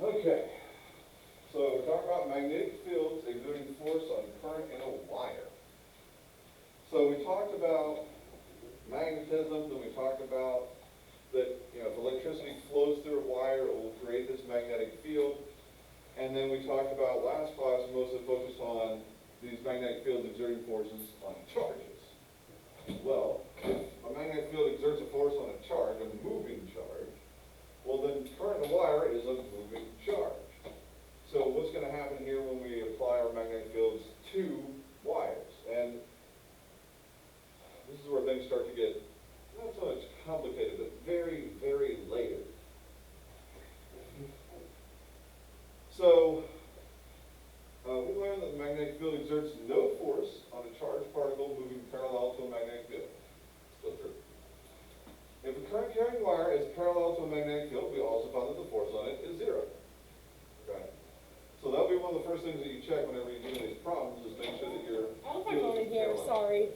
Okay, so we're talking about magnetic fields exerting force on current in a wire. So we talked about magnetism, and we talked about that, if electricity flows through a wire, it will create this magnetic field. And then we talked about, last class, mostly focused on these magnetic fields exerting forces on charges. Well, if a magnetic field exerts a force on a charge, a moving charge, well then current in a wire is a moving charge. So what's going to happen here when we apply our magnetic fields to wires? And this is where things start to get not so much complicated, but very, very layered. So we learned that the magnetic field exerts no force on a charged particle moving parallel to a magnetic field. Still true. If a current carrying wire is parallel to a magnetic field, we also found that the force on it is zero. Okay? So that'll be one of the first things that you check whenever you're doing these problems, is make sure that your field is here, parallel. sorry.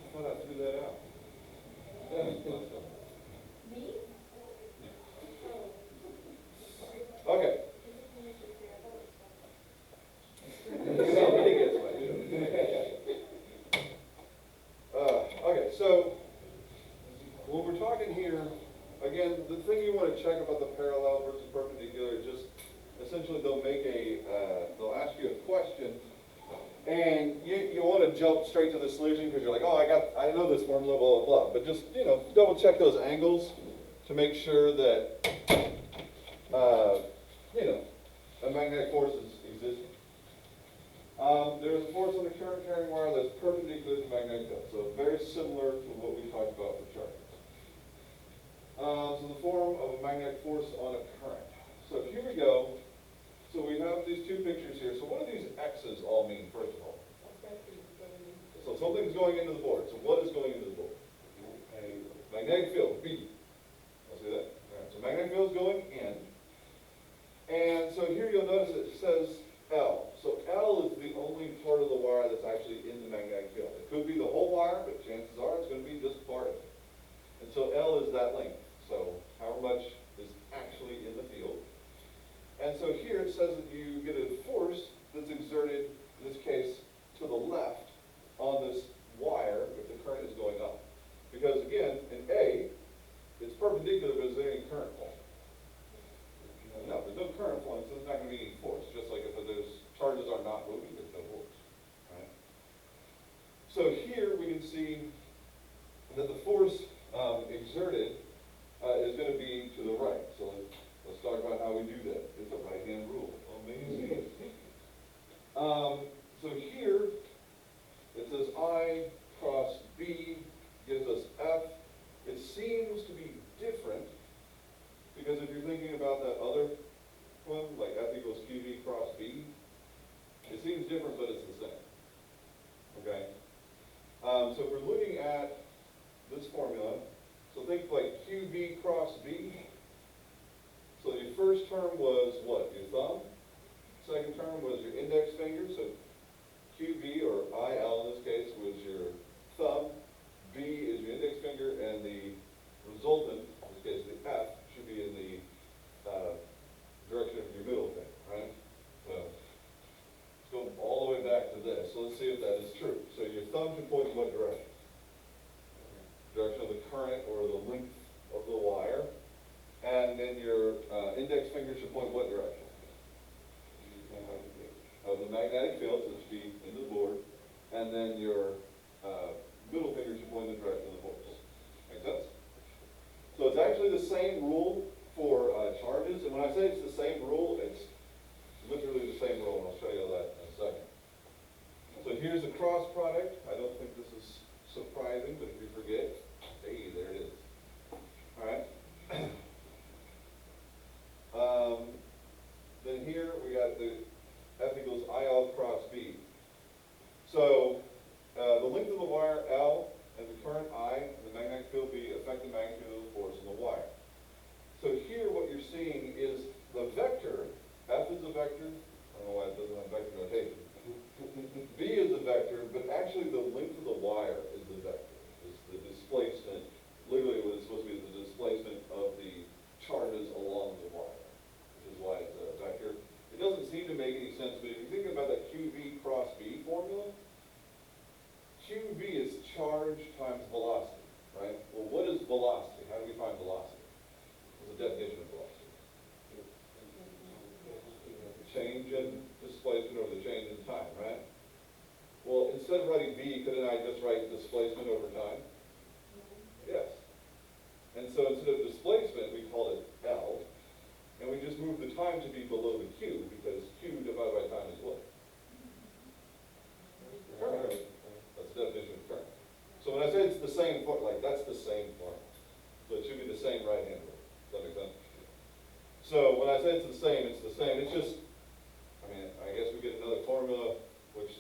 I thought I threw that out. Me? Okay. Okay, so when we're talking here, again, the thing you want to check about the parallel versus perpendicular is just essentially they'll ask you a question, and you want to jump straight to the solution because you're like, oh, I know this formula, blah, blah, blah. But just, double check those angles to make sure that, a magnetic force is existing. There's a force on the current carrying wire that's perpendicular to the magnetic field. So very similar to what we talked about for charges. So the form of a magnetic force on a current. So here we go. So we have these two pictures here. So what do these X's all mean, first of all? So something's going into the board. So what is going into the board? A magnetic field, B. I'll see that. All right. So magnetic field is going in. And so here you'll notice it says L. So L is the only part of the wire that's actually in the magnetic field. It could be the whole wire, but chances are it's going to be just part of it. And so L is that length. So however much is actually in the field. And so here it says that you get a force that's exerted, in this case, to the left on this wire if the current is going up. Because again, in A, it's perpendicular, but is there any current flowing? No, there's no current flowing, so there's not going to be any force. Just like if those charges are not moving, there's no force. Right? So here we can see that the force exerted is going to be to the right. So let's talk about how we do that. It's a right-hand rule. Amazing. So here it says I cross B gives us F. It seems to be different because if you're thinking about that other one, like F equals QV cross B, it seems different, but it's the same. Okay? So if we're looking at this formula, so think like QV cross B. So your first term was what? Your thumb. Second term was your index finger. So QV, or IL in this case, was your thumb. B is your index finger, and the resultant, in this case the F, should be in the direction of your middle finger, right? So let's go all the way back to this. So let's see if that is true. So your thumb should point in what direction? Direction of the current or the length of the wire. And then your index finger should point what direction? Of the magnetic field, so it should be into the board. And then your middle finger should point in the direction of the force. Make sense? So it's actually the same rule for charges. And when I say it's the same rule, it's literally the same rule, and I'll show you that in a second. So here's the cross product. I don't think this is surprising, but if you forget, hey, there it is. All right. Then here we got the F equals IL cross B. So the displacement over the change in time, right? Well, instead of writing V, couldn't I just write displacement over time? Yes. And so instead of displacement, we call it L, and we just move the time to be below the Q, because Q divided by time is what? Current. That's the definition of current. So when I say it's the same, like that's the same formula. So it should be the same right-hand rule. Does that make sense? So when I say it's the same, it's the same. It's just, I mean, I guess we get another formula, which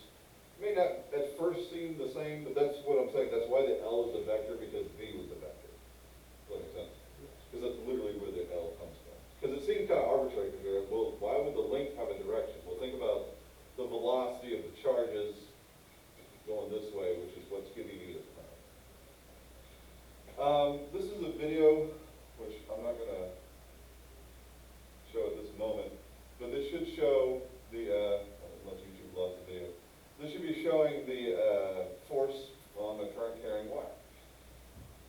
may not at first seem the same, but that's what I'm saying. That's why the L is a vector, because V was a vector. Does that make sense? Because that's literally where the L comes from. Because it seems kind of arbitrary, because well, why would the length have a direction? Well, think about the velocity of the charges going this way, which is what's giving you the current. This is a video, which I'm not going to show at this moment, but this should show the, unless YouTube loves the video, this should be showing the force on the current carrying wire.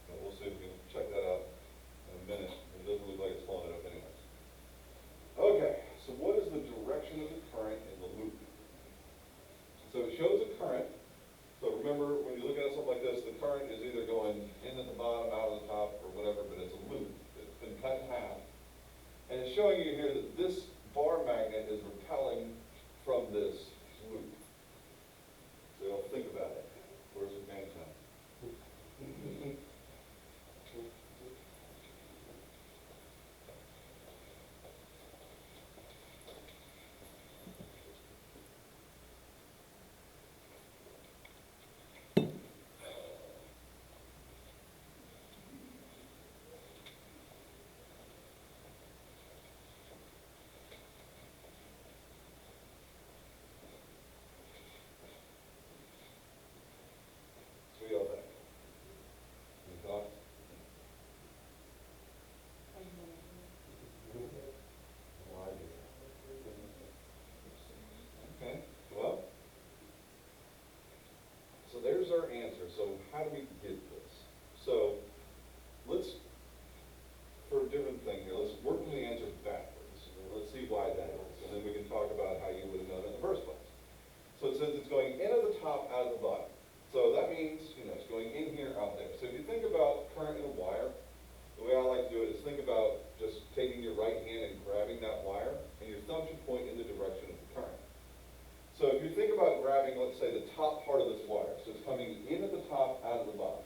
So we'll see if we can check that out in a minute. It doesn't look like it's blowing it up anyways. Okay, so what is the direction of the current in the loop? So it shows a current. So remember, when you look at something like this, the current is either going in at the bottom, out of the top, or whatever, but it's a loop. It's been cut in half. And it's showing you here that this bar magnet is repelling from this loop. So you'll think about it. Where's the game time? There's our answer. So how do we get this? So let's, for a different thing here, let's work from the answer backwards. Let's see why that is. And then we can talk about how you would have known it in the first place. So it says it's going in at the top, out of the bottom. So that means, it's going in here, out there. So if you think about current in a wire, the way I like to do it is think about just taking your right hand and grabbing that wire, and your thumb should point in the direction of the current. So if you think about grabbing, let's say, the top part of this wire, so it's coming in at the top, out of the bottom.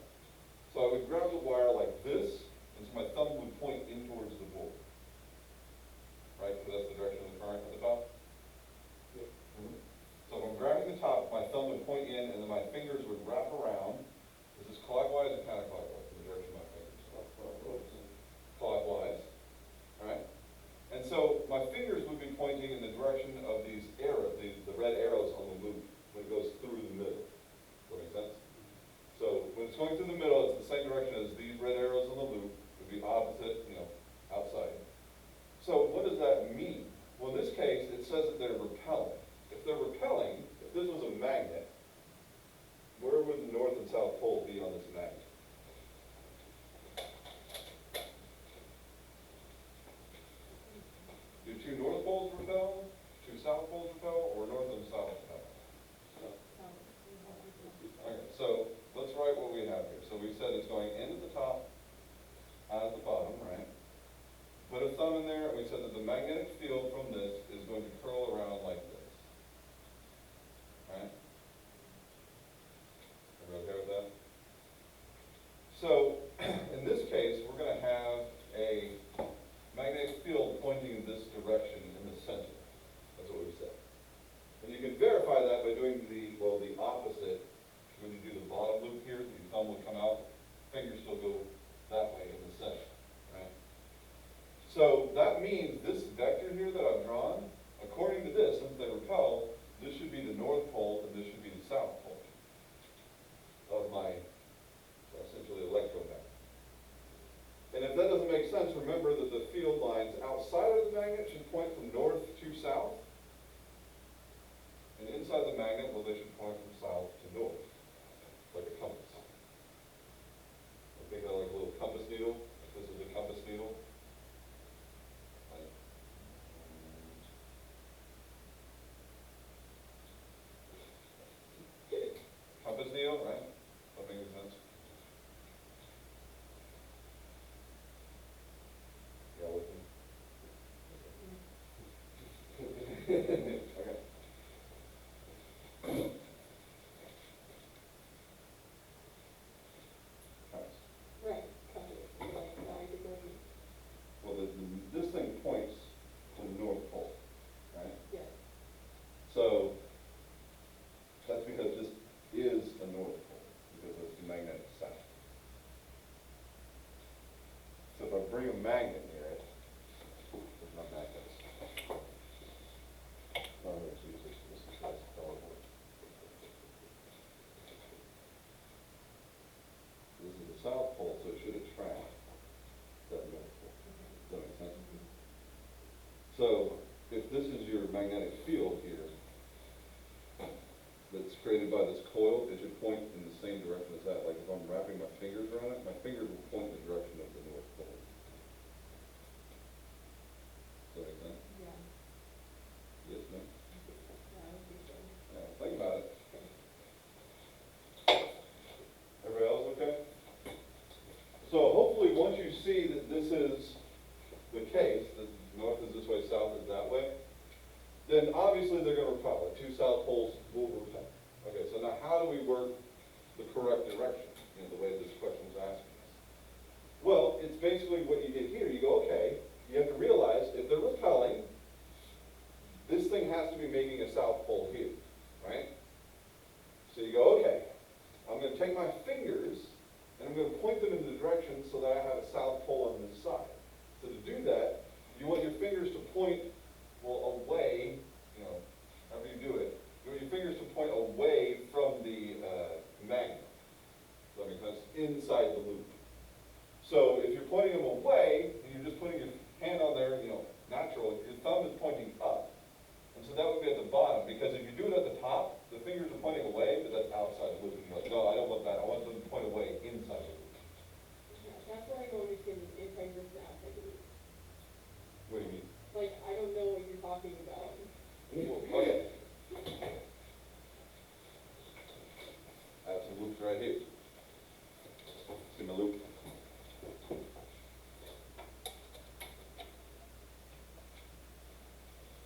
So I would grab the wire like this, and so my thumb would point in towards the board. Right, because that's the direction of the current at the top? Yeah. Mm-hmm. So if I'm grabbing the top, my thumb would point in, and then my fingers would wrap around. Is this clockwise or counterclockwise, the direction of my fingers? Clockwise. All right? And so my fingers would be pointing in the direction of these arrows, the red arrows on the loop when it goes through the middle. Does that make sense? So when it's going through the middle, it's the same direction as these red arrows on the loop. It would be opposite, outside. So what does that mean? Well, in this case, it says that they're repelling. If they're repelling, if this was a magnet, where would the north and south pole be on this magnet? Do two north poles repel, two south poles repel, or north and south repel? Okay, so let's write what we have here. So we said it's going in at the top, out at the bottom, right? Put a thumb in there, and we said that the magnetic field from this is going to curl around like this. Right? Everybody okay with that? So, in this case, we're going to have a magnetic field pointing in this direction in the center. That's what we said. And you can verify that by doing the opposite. When you do the bottom loop here, the thumb will come out, fingers still go that way in the center, right? So that means this vector here that I've drawn, according to this, since they repel, this should be the north pole and this should be the south pole of my essentially electromagnet. And if that doesn't make sense, remember that the field lines outside of the magnet should point from north to south. And inside the magnet, well, they should point from south to north, like a compass. I think of like a little compass needle. This is a compass needle. this is your magnetic field here that's created by this coil. It should point in the same direction as that. Like if I'm wrapping my fingers around it, my fingers will point in the direction of the North Pole. Does that make sense? Yeah. Yes, no? Yeah, I don't think so. Yeah, think about it. Everybody else okay? So hopefully once you see that this is the case, that north is this way, south is that way, then obviously they're going to repel. The two south poles will repel. Okay, so now how do we work the correct direction, the way this question was asking us? Well, it's basically what you did here. You go, okay, you have to realize if they're repelling, this thing has to be making a south pole here, right? So you go, okay, I'm going to take my fingers and I'm going to point them in the direction so that I have a south pole on this side. So to do that, you want your fingers to point, well, away, after you do it, you want your fingers to point away from the magnet. Does that make sense? Inside the loop. So if you're pointing them away, and you're just putting your hand on there, natural, your thumb is pointing up. And so that would be at the bottom, because if you do it at the top, the fingers are pointing away, but that's outside the loop. And you're like, no, I don't want that. I want them to point away inside the loop. Yeah, that's why I go between inside versus outside the loop. What do you mean? Like, I don't know what you're talking about. Okay. I have some loops right here. See my loop?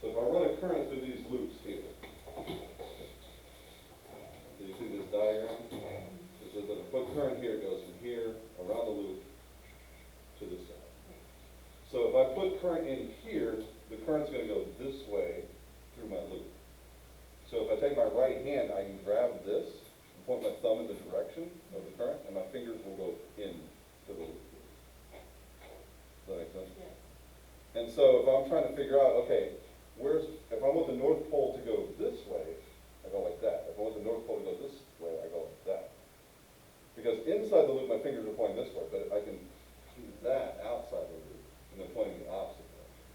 So if I run a current through these loops here, do you see this diagram? It says that if I put current here, it goes from here, around the loop, to this side. So if I put current in here, the current's going to go this way through my loop. So if I take my right hand, I can grab this and point my thumb in the direction of the current, and my fingers will go in to the loop. Does that make sense? Yeah. And so if I'm trying to figure out, okay, if I want the North Pole to go this way, I go like that. If I want the North Pole to go this way, I go like that. Because inside the loop, my fingers are pointing this way, but I can do that outside the loop, and they're pointing the opposite direction.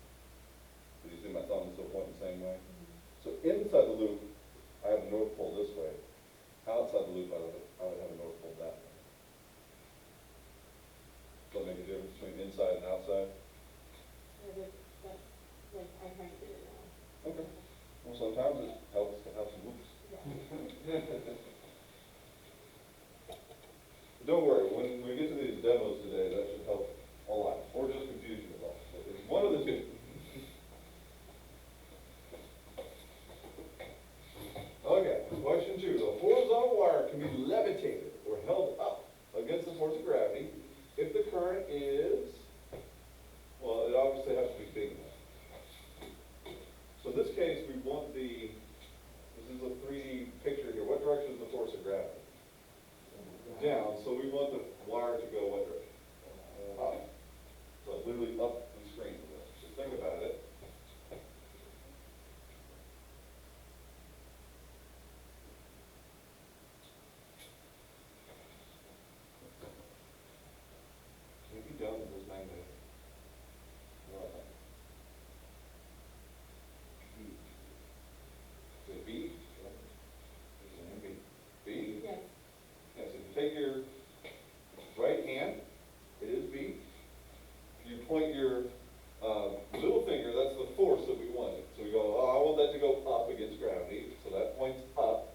Do you see my thumb is still pointing the same way? So inside the loop, I have the North Pole this way. Outside the loop, I would have a North Pole that way. Does that make a difference between inside and outside? Yeah, that's, like, I kind of get it now. Okay. Well, sometimes it helps to have some loops. Yeah. Don't worry, when we get to these demos today, that should help a lot, or just confuse you a lot. It's one of the two. Okay, question 2. The horizontal wire can be levitated or held up against the force of gravity if the current is, well, it obviously has to be big enough. So in this case, we want this is a 3D picture here. What direction is the force of gravity? Down, so we want the wire to go what direction? Up. So literally up the screen. So think about it. Maybe down to this magnetic. Is it B? B? Yes. Yes, if you take your right hand, it is B. You point your little finger, that's the force that we want. So we go, oh, I want that to go up against gravity, so that points up.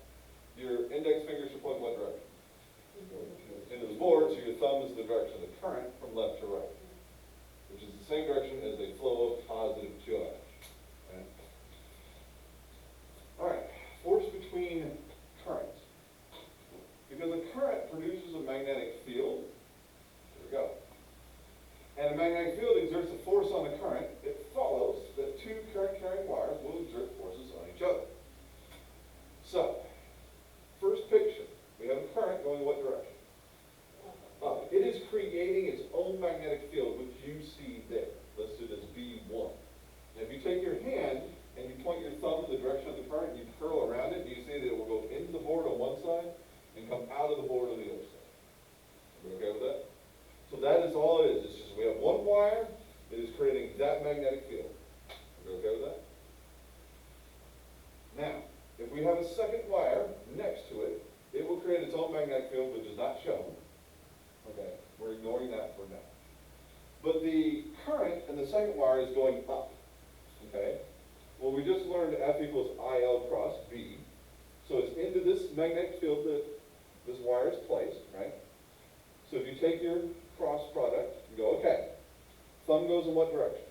Your index finger should point what direction? Into the board, so your thumb is the direction of the current from left to right, which is the same direction as a flow of positive charge. Okay? All right, force between currents. Because a current produces a magnetic field. There we go. And a magnetic field exerts a force on the current. It follows that two current-carrying wires will exert forces on each other. So, first picture, we have a current going what direction? Up. It is creating its own magnetic field, which you see there, listed as B1. Now, if you take your hand and you point your thumb in the direction of the current, and you curl around it, and you see that it will go into the board on one side and come out of the board on the other side. Are we okay with that? So that is all it is. It's just we have one wire that is creating that magnetic field. Are we okay with that? Now, if we have a second wire next to it, it will create its own magnetic field, which is not shown. Okay, we're ignoring that for now. But the current in the second wire is going up. Okay? Well, we just learned F equals IL cross B. So it's into this magnetic field that this wire is placed, right? So if you take your cross product, you go, okay, thumb goes in what direction?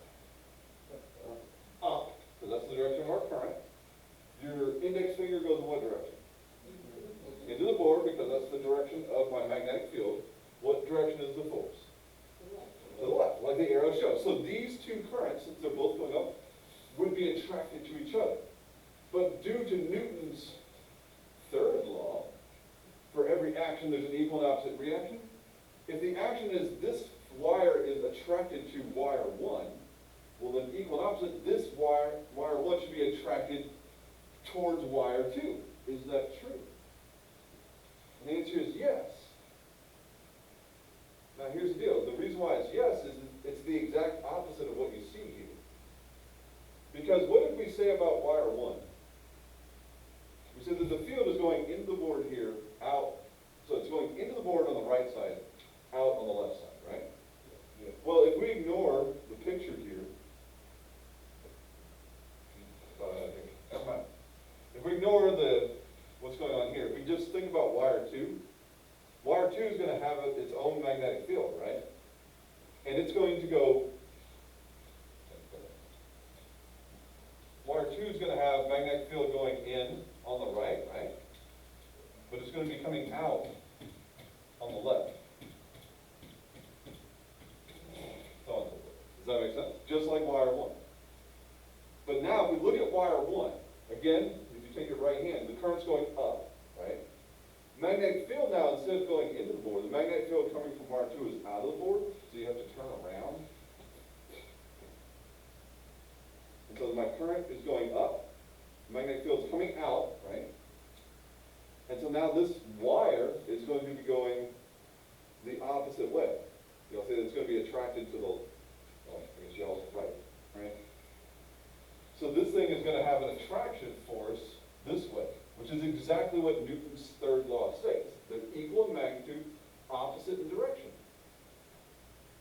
Up, because that's the direction of our current. Your index finger goes in what direction? Into the board, because that's the direction of my magnetic field. What direction is the force? To the left, like the arrow shows. So these two currents, since they're both going up, would be attracted to each other. But due to Newton's third law, for every action there's an equal and opposite reaction. If the action is this wire is attracted to wire 1, well then equal and opposite, this wire 1 should be attracted towards wire 2. Is that true? And the answer is yes. Now here's the deal. The reason why it's yes is it's the exact opposite of what you see here. Because what did we say about wire 1? We said that the field is going into the board here, out. So it's going into the board on the right side, out on the left side, right? Yeah. Well, if we ignore the picture here, never mind. If we ignore what's going on here, if we just think about wire 2, wire 2 is going to have its own magnetic field, right? And it's going to go, wire 2 is going to have magnetic field going in on the right, right? But it's going to be coming out on the left. So on and so forth. Does that make sense? Just like wire 1. But now, if we look at wire 1, again, if you take your right hand, the current's going up, right? Magnetic field now, instead of going into the board, the magnetic field coming from wire 2 is out of the board, so you have to turn around. And so my current is going up, magnetic field is coming out, right? And so now this wire is going to be going the opposite way. You'll see that it's going to be attracted to the, I guess y'all's right? So this thing is going to have an attraction force this way, which is exactly what Newton's third law states. They're equal in magnitude, opposite in direction.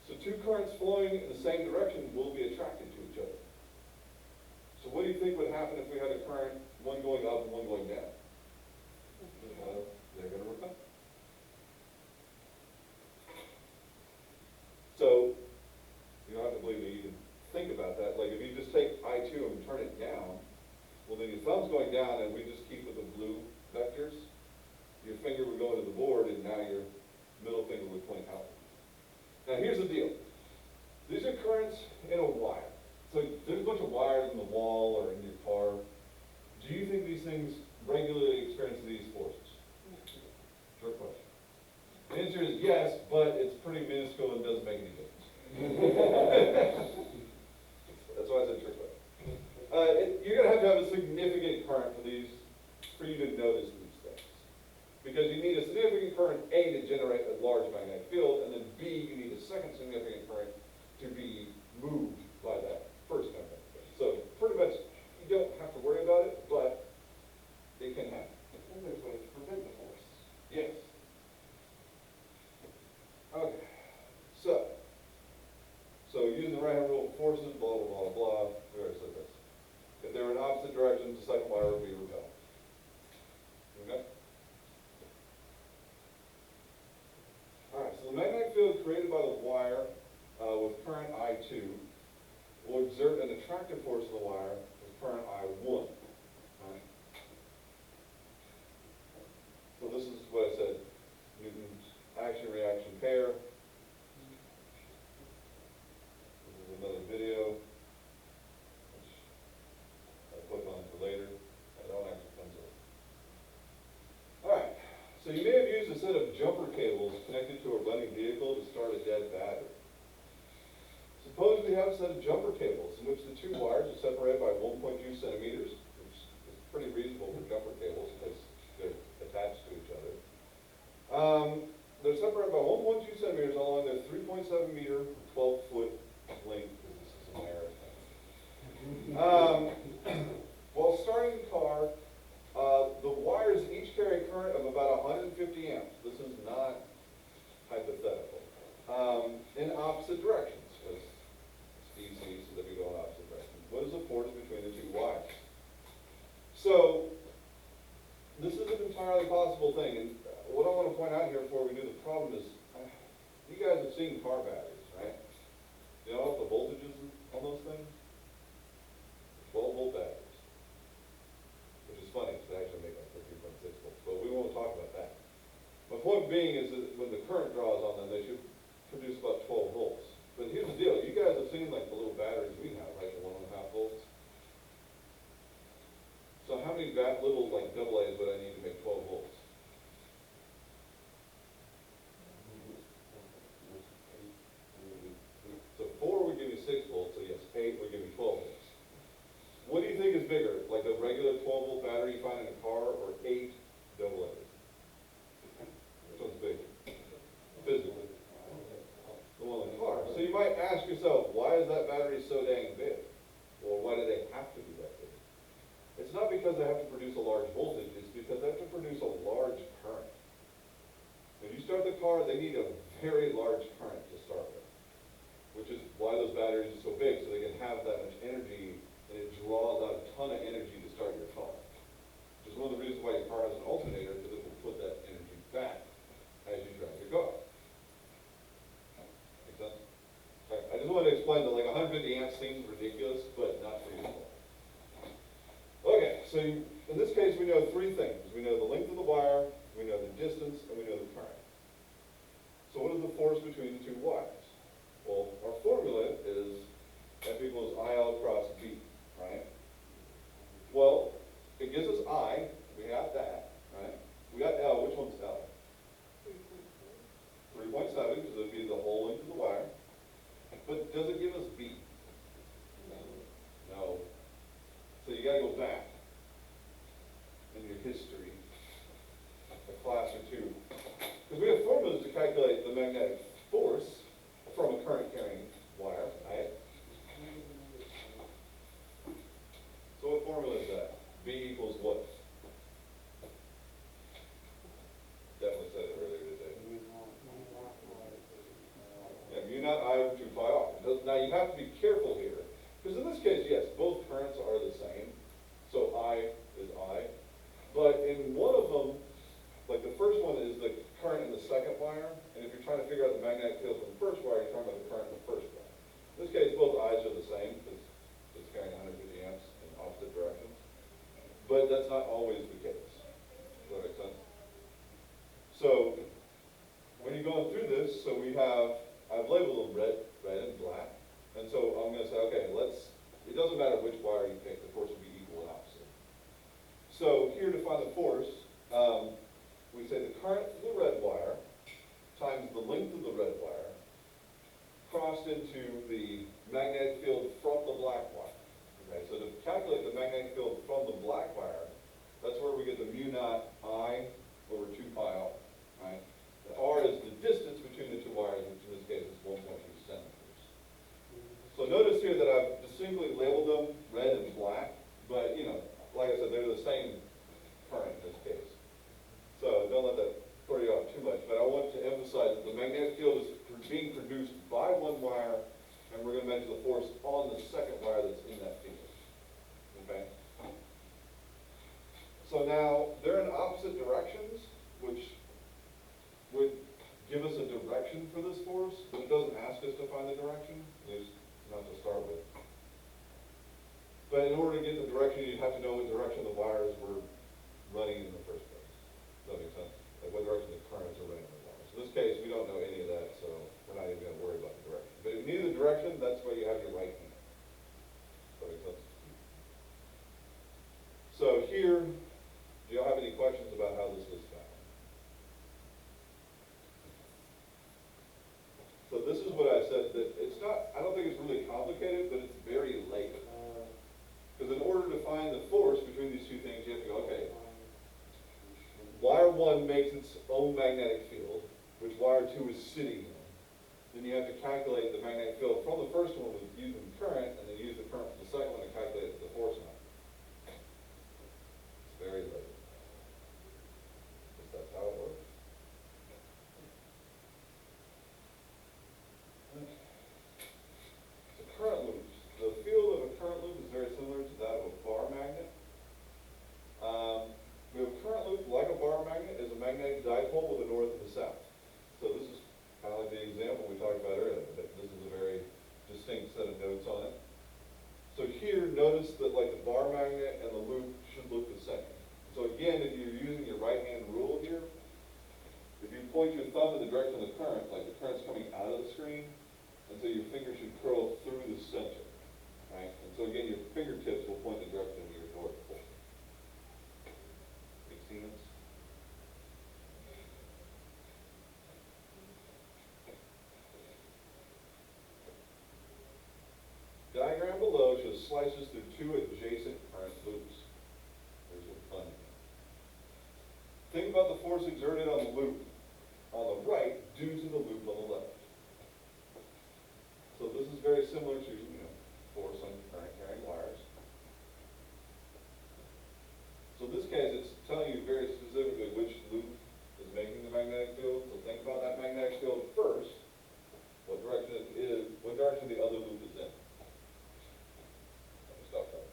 So two currents flowing in the same direction will be attracted to each other. So what do you think would happen if we had a current, one going up and one going down? They're going to repel. So you don't have to believe me, you can think about that. Like if you just take I2 and turn it down, well then your thumb's going down and we just keep with the blue vectors. Your finger would go into the board and now your middle finger would point out. Now here's the deal. These are currents in a wire. So there's a bunch of wires in the wall or in your car. Do you think these things regularly experience these forces? Short question. The answer is yes, but it's pretty minuscule and doesn't make any difference. That's why I said trick question. You're going to have a significant current for you to notice these things. Because you need a significant current, A, to generate a large magnetic field, and then B, you need a second significant current to be moved by that first magnetic field. So pretty much, you don't have to worry about it, but it can happen. And there's ways to prevent the force. Yes. Okay. So using the right-hand rule of forces, blah, blah, blah, blah, we already said this. If they're in opposite directions, the second wire will be repelled. Okay? All right, so the magnetic field created by the wire with current I2 will exert an attractive force on the wire with current I1. All right? So this is what I said, Newton's action-reaction pair. This is another video, which I'll click on for later. That all actually comes up. All right, so you may have used a set of jumper cables connected to a running vehicle to start a dead battery. Suppose we have a set of jumper cables in which the two wires are separated by 1.2 centimeters, which is pretty reasonable for jumper cables because they're attached to each other. They're separated by 1.2 centimeters along their 3.7 meter, 12-foot length. This is a marathon. While starting the car, point being is that when the current draws on them, they should produce about 12 volts. But here's the deal, you guys have seen like the little batteries we have, right, the 1.5 volts? So how many little like double A's would I need to make 12 volts? So 4 would give me 6 volts, so yes, 8 would give me 12 volts. What do you think is bigger, like a regular 12-volt battery you find in a car, or 8 double A's? Which one's bigger? Physically. The one in the car. So you might ask yourself, why is that battery so dang big? Or why do they have to be that big? It's not because they have to produce a large voltage, it's because they have to produce a large current. When you start the car, they need a very large current to start with, which is why those batteries are so big, so they can have that much energy, and it draws out a ton of energy to start your car. Which is one of the reasons why your car has an alternator, because it will put that energy back as you drive your car. Make sense? Okay, I just wanted to explain that like 150 amps seems ridiculous, but not for you. Okay, so in this case, we know 3 things. We know the length of the wire, we know the distance, and we know the current. So what is the force between the 2 wires? Well, our formula is F equals IL cross B, right? Well, it gives us I, we have that, right? We got L, which one's L? 3.7, because it would be the whole length of the wire. But does it give us B? No. So you gotta go back in your history, a class or 2. Because we have formulas to calculate the magnetic force from a current carrying wire, right? So what formula is that? B equals what? Definitely said it earlier today. Yeah, mu naught I over 2 pi r. Now you have to be careful here. Because in this case, yes, both currents are the same. So I is I. But in one of them, like the first one is the current in the second wire. And if you're trying to figure out the magnetic field from the first wire, you're talking about the current in the first wire. In this case, both I's are the same because it's carrying 150 amps in opposite directions. But that's not always the case. Does that make sense? So when you're going through this, so we have, I've labeled them red and black. And so I'm going to say, okay, it doesn't matter which wire you pick, the force will be equal and opposite. So here to find the force, we say the current for the red wire times the length of the red wire crossed into the magnetic field from the black wire. Okay, so to calculate the magnetic field from the black wire, that's where we get the mu naught I over 2 pi r, right? The r is the distance between the 2 wires, which in this case is 1.2 centimeters. So notice here that I've distinctly labeled them red and black, but like I said, they're the same current in this case. So don't let that throw you off too much, but I want to emphasize that the magnetic field is being produced by one wire, and we're going to measure the force on the second wire that's in that field. Okay? So now, they're in opposite directions, which would give us a direction for this force, but it doesn't ask us to find the direction, at least not to start with. But in order to get the direction, you have to know what direction the wires were running in the first place. Does that make sense? Like what direction the currents are running in the wires. In this case, we don't know any of that, so we're not even going to worry about the direction. But if you need the direction, that's where you have your right hand. Does that make sense? So here, do y'all have any questions about how this was found? So this is what I said, that it's not, I don't think it's really complicated, but it's very late. Because in order to find the force between these 2 things, you have to go, okay, wire 1 makes its own magnetic field, which wire 2 is sitting in. Then you have to calculate the magnetic field from the first one with using current, and then use the current from the second one to calculate the force on it. It's very late. That's how it works. So current loops. The field of a current loop is very similar to that of a bar magnet. We have a current loop, like a bar magnet, is a magnetic dipole with a north and a south. So this is kind of like the example we talked about earlier, but this is a very distinct set of notes on it. So here, notice that like the bar magnet and the loop should look the same. So again, if you're using your right-hand rule here, If you point your thumb in the direction of the current, like the current's coming out of the screen, and so your finger should curl through the center, right? And so again, your fingertips will point the direction of your North Pole. Make sense? Diagram below shows slices through two adjacent current loops. There's a fun. Think about the force exerted on the loop on the right due to the loop on the left. So this is very similar to, force on current carrying wires. So in this case, it's telling you very specifically which loop is making the magnetic field. So think about that magnetic field first. What direction it is, what direction the other loop is in. Let me stop that.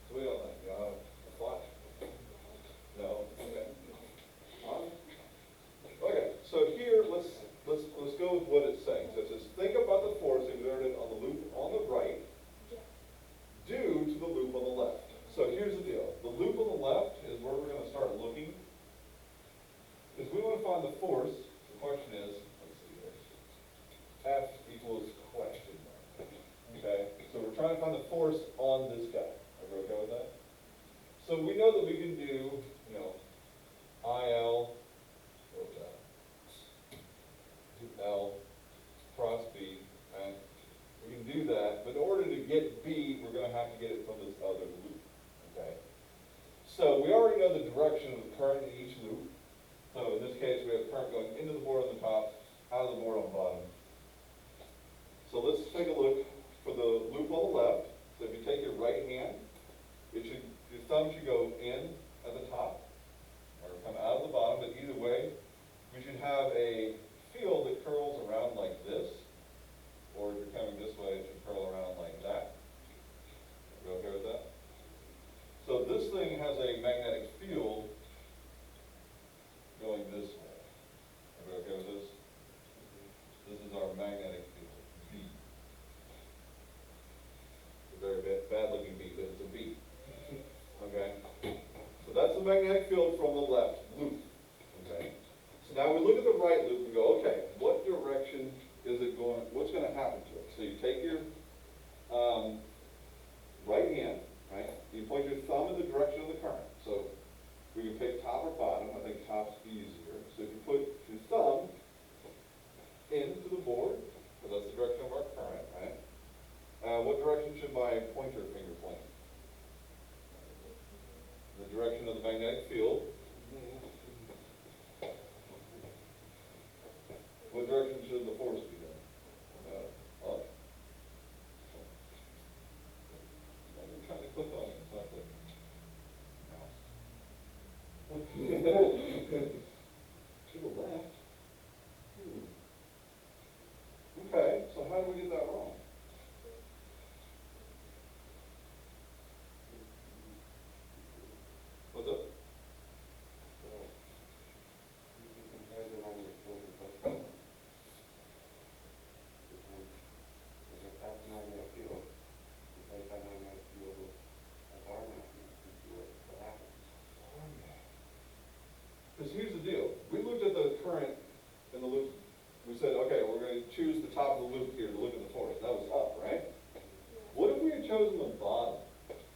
So we don't like, a flash? No? Okay. Okay, so here, let's go with what it's saying. So it says, think about the force exerted on the loop on the right due to the loop on the left. So here's the deal. The loop on the left is where we're going to start looking. Because we want to find the force. The question is, let's see here. F equals question mark. Okay, so we're trying to find the force on this guy. Are we okay with that? So we know that we can do, IL, what was that? L cross B, and we can do that, but in order to get B, we're going to have to get it from this other loop, okay? So we already know the direction of the current in each loop. So in this case, we have current going into the board on the top, out of the board on the bottom. So let's take a look for the loop on the left. So if you take your right hand, your thumb should go in at the top, or come out of the bottom, but either way, we should have a field that curls around like this, or if you're coming this way, it should curl around like that. Are you okay with that? So this thing has a magnetic field going this way. Are we okay with this? This is our magnetic field, B. It's a very bad looking B, but it's a B. Okay? So that's the magnetic field from the left loop. Okay? So now we look at the right loop and go, okay, what direction is it going, what's going to happen to it? So you take your right hand, right? You point your thumb in the direction of the current. So we can pick top or bottom. I think top's easier. So if you put your thumb into the board, so that's the direction of our current, right? What direction should my pointer finger point? The direction of the magnetic field. What direction should the force be then? Up. I'm trying to click on it. It's not clicking. To the left. Okay, so how do we get that wrong? What's up? Because here's the deal. We looked at the current in the loop. We said, okay, we're going to choose the top of the loop here to look at the force. That was up, right? What if we had chosen the bottom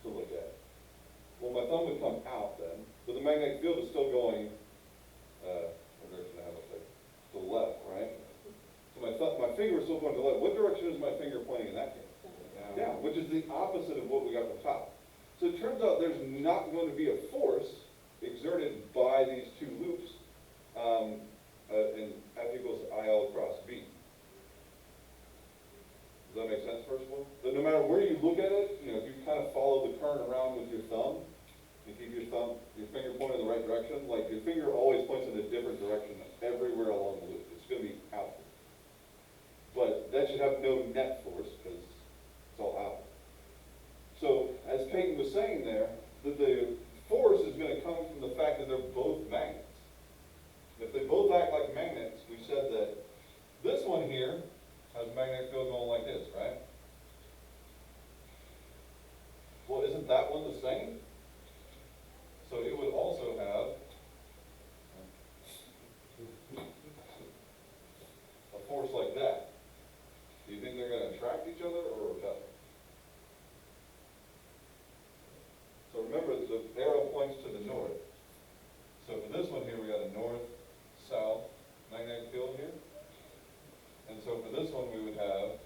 to look at? Well, my thumb would come out then, but the magnetic magnetic field is still going, what direction I have up there? To the left, right? So my finger is still going to the left. What direction is my finger pointing in that case? Yeah, which is the opposite of what we got from top. So it turns out there's not going to be a force exerted by these two loops in F equals IL across B. Does that make sense, first of all? That no matter where you look at it, you know, if you kind of follow the current around with your thumb, you keep your finger pointing in the right direction, like your finger always points in a different direction everywhere along the loop. It's going to be out. But that should have no net force because it's all out. So, as Peyton was saying there, that the force is going to come from the fact that they're both magnets. If they both act like magnets, we said that this one here has a magnetic field going like this, right? Well, isn't that one the same? So it would also have a force like that. Do you think they're going to attract each other or repel? So remember, the arrow points to the north. So for this one here, we got a north-south magnetic field here. And so for this one, we would have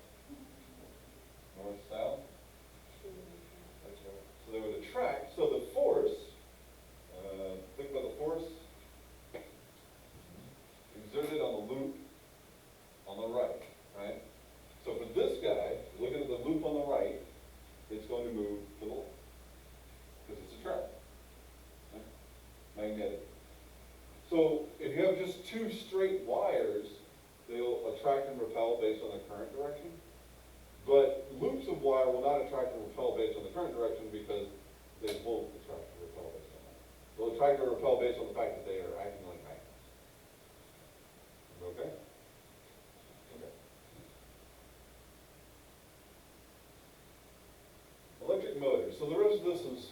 north-south. That's right. So they would attract. So the force, think about the force exerted on the loop on the right, right? So for this guy, looking at the loop on the right, it's going to move to the left because it's attracted, right? Magnetic. So if you have just two straight wires, they'll attract and repel based on the current direction. But loops of wire will not attract and repel based on the current direction because they won't attract and repel based on that. They'll attract and repel based on the fact that they are acting like magnets. Okay? Okay. Electric motors. So the rest of this is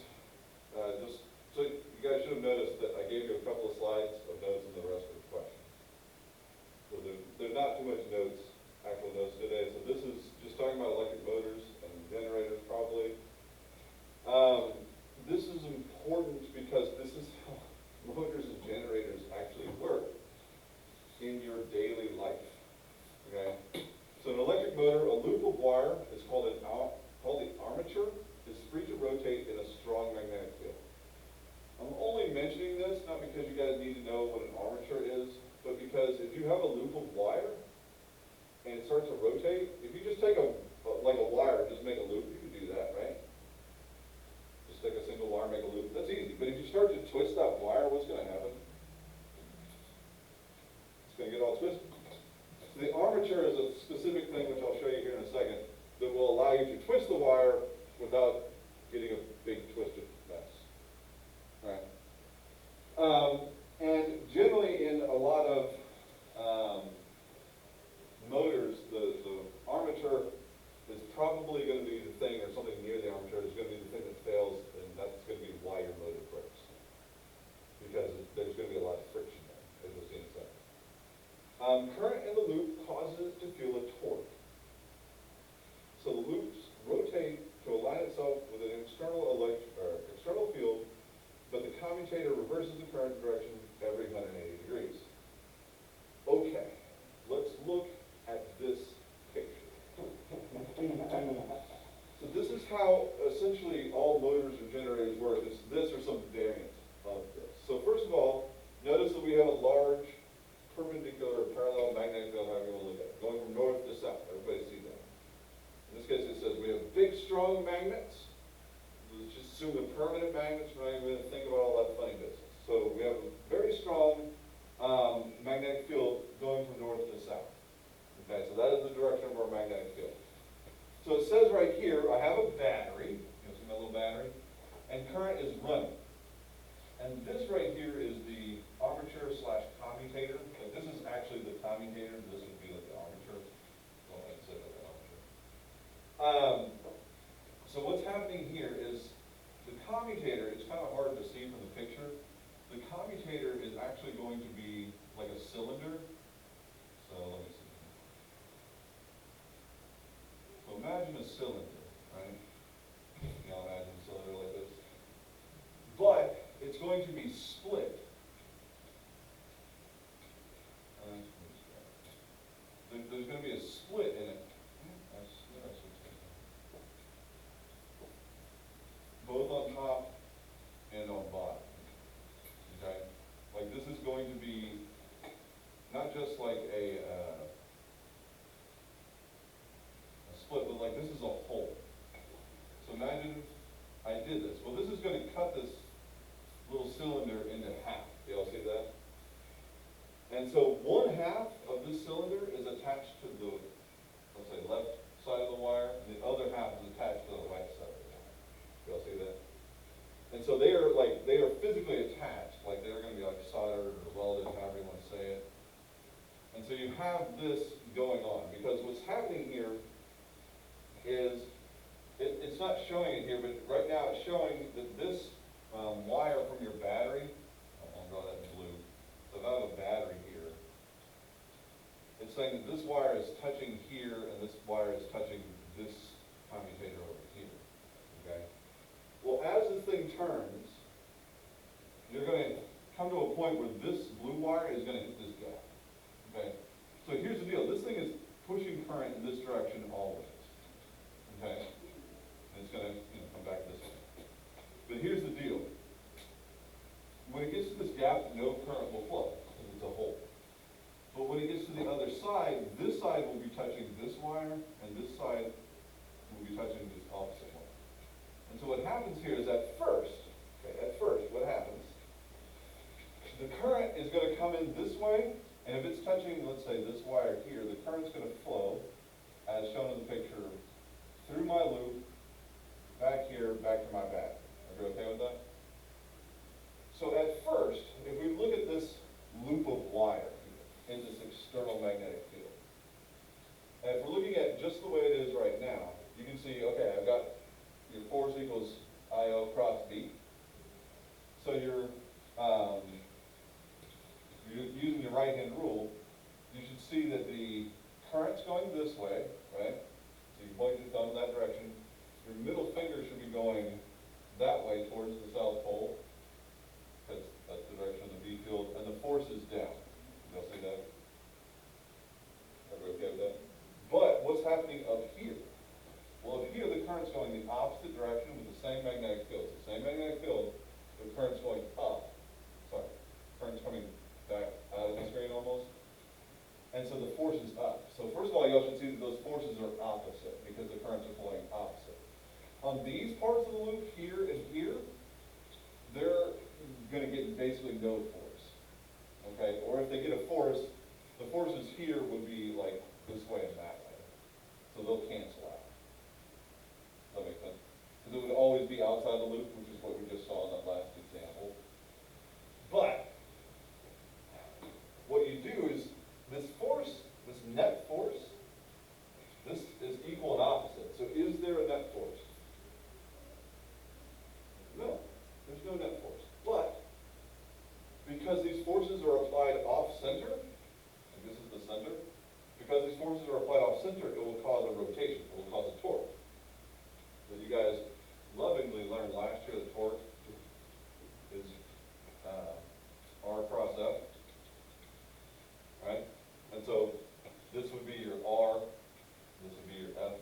just, so you guys should have noticed that I gave you a couple of slides of notes and the rest of the questions. So there's not too much notes, actual notes today. So this is just talking about electric motors and generators probably. This is important because this is how motors and generators actually work in your daily life. Okay? So an electric motor, a loop of wire is called the armature, is free to rotate in a strong magnetic field. I'm only mentioning this not because you guys need to know what an armature is, but because if you have a loop of wire and it starts to rotate, if you just take like a wire and just make a loop, you can do that, right? Just take a single wire, make a loop. That's easy. But if you start to twist that wire, what's going to happen? It's going to get all twisted. So the armature is a specific thing, which I'll show you here in a second, that will allow you to twist the wire without getting a big twisted mess. Right? And generally in a lot of motors, the armature is probably going to be the thing, or something near the armature is going to be the thing that fails, and that's going to be why your motor breaks. Because there's going to be a lot of friction there, as we'll see in a second. Current in the loop causes it to feel a torque. So the loops rotate to align itself with an external field, but the commutator reverses the current direction every 180 degrees. Okay, let's look at this picture. So this is how essentially all motors or generators work. It's this or some variant of this. So first of all, notice that we have a large perpendicular or parallel magnetic field, however you want to look at it, going from north to south. Everybody see that? In this case, it says we have big, strong magnets. Let's just assume they're permanent magnets. We're not even going to think about all that funny business. So we have a very strong magnetic field going from north to south. Okay, so that is the direction of our magnetic field. So it says right here, I have a battery. You see my little battery? And current is running. And this right here is the armature slash commutator. Like this is actually the commutator. This would be like the armature. Well, I'd say like the armature. So what's happening here is the commutator, it's kind of hard to see from the picture. The commutator is actually going to be like a cylinder. So let me see. So imagine a cylinder, right? You know, imagine a cylinder like this. But it's going to be split. There's going to be a split in it. Both on top and on bottom. Okay? Like this is going to be not just like a split, but like this is a hole. So imagine I did this. Well, this is going to cut this little cylinder into half. You all see that? And so one half of this cylinder is attached to the, let's say, left side of the wire, and the other half is attached to the right side of the wire. You all see that? And so they are physically attached, like they're going to be like soldered or welded, however you want to say it. And so you have this going on, because what's happening here is, it's not showing it here, but right now it's showing that this wire from your battery, I'll draw that in blue, so if I have a battery here, it's saying that this wire is touching here and this wire is touching this commutator over here, okay? Well, as this thing turns, you're going to come to a point where this blue wire is going to hit this gap, okay? So here's the deal. This thing is pushing current in this direction always, okay? And it's going to come back this way. But here's the deal. When it gets to this gap, no current will flow because it's a hole. But when it gets to the other side, this side will be touching this wire, and this side will be touching this opposite wire. And so what happens here is at first, what happens, the current is going to come in this way, and if it's touching, let's say, this wire here, the current's going to flow, as shown in the picture, through my loop, back here, back to my battery. Are you okay with that? So at first, if we look at this loop of wire in this external magnetic field, and if we're looking at just the way it is right now, you can see, okay, I've got your force equals IO cross B. So you're using the right-hand rule, you should see that the current's going this way, right? So you point your thumb in that direction. Your middle finger should be going that way towards the south pole. That's the direction of the B field, and the force is down. You'll see that? Everybody okay with that? But what's happening up here? Well, up here the current's going the opposite direction with the same magnetic field. It's the same magnetic field, the current's going up. Sorry, current's coming back out of the screen almost. And so the force is up. So first of all, you all should see that those forces are opposite because the currents are flowing opposite. On these parts of the loop, here and here, they're going to get basically no force, okay? Or if they get a force, the forces here would be like this way and that way. So they'll cancel out. Does that make sense? Because it would always be outside the loop, which is what we just saw in that last example. But what you do is this force, this net force, this is equal and opposite. So is there a net force? No, there's no net force. But because these forces are applied off-center, and this is the center, because these forces are applied off-center, it will cause a rotation, it will cause a torque. That you guys lovingly learned last year, the torque is R cross F, right? And so this would be your R, this would be your F,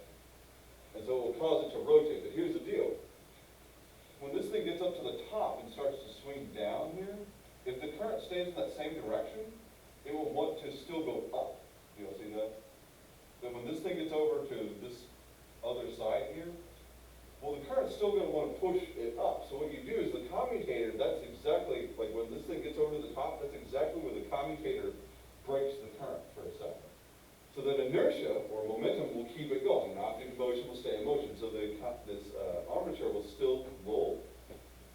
and so it will cause it to rotate. But here's the deal. When this thing gets up to the top and starts to swing down here, if the current stays in that same direction, it will want to still go up. You all see that? Then when this thing gets over to this other side here, well, the current's still going to want to push it up. So what you do is the commutator, that's exactly, like when this thing gets over to the top, that's exactly where the commutator breaks the current for a second. So that inertia, or momentum, will keep it going. An object in motion will stay in motion. So this armature will still roll.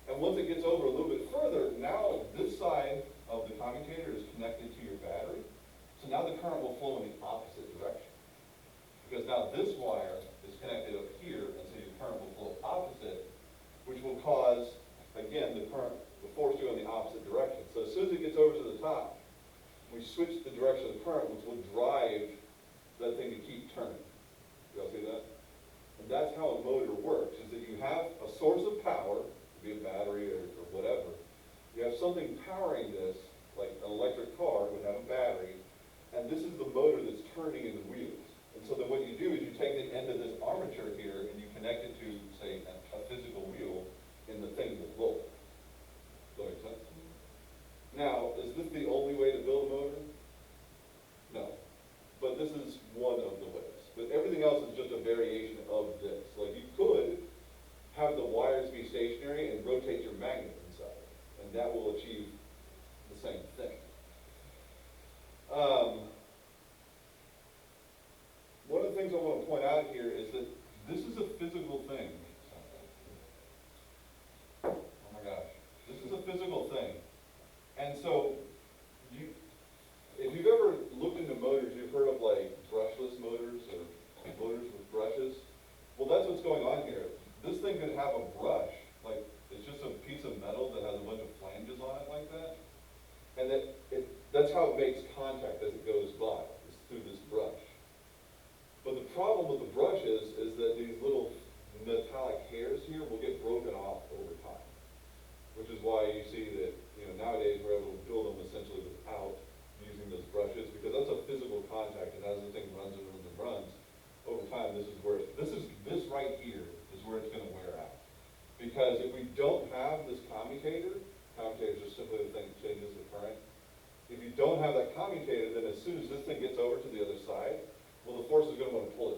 And once it gets over a little bit further, now this side of the commutator is connected to your battery. So now the current will flow in the opposite direction. Because now this wire is connected up here, and so your current will flow opposite, which will cause, again, the force to go in the opposite direction. So as soon as it gets over to the top, we switch the direction of the current, which will drive that thing to keep turning. You all see that? And that's how a motor works, is that you have a source of power, be a battery or whatever, else is just a variation of this. Like you could have the wires be stationary and rotate your magnet inside, and that will achieve the same thing. One of the things I want to point out here is that this is a physical thing. Oh my gosh, this is a physical thing. And so, if you've ever looked into motors, you've heard of like brushless motors or motors with brushes. Well, that's what's going on here. This thing could have a brush, like it's just a piece of metal that has a bunch of flanges on it like that. And that's how it makes contact as it goes by, is through this brush. But the problem with the brush is that these little metallic hairs here will get broken off over time. Which is why you see that, nowadays we're able to build them essentially without using those brushes, because that's a physical contact, and as the thing runs and runs and runs, over time, this right here is where it's gonna wear out. Because if we don't have this commutator is just simply the thing that changes the current. If you don't have that commutator, then as soon as this thing gets over to the other side, well, the force is gonna wanna pull it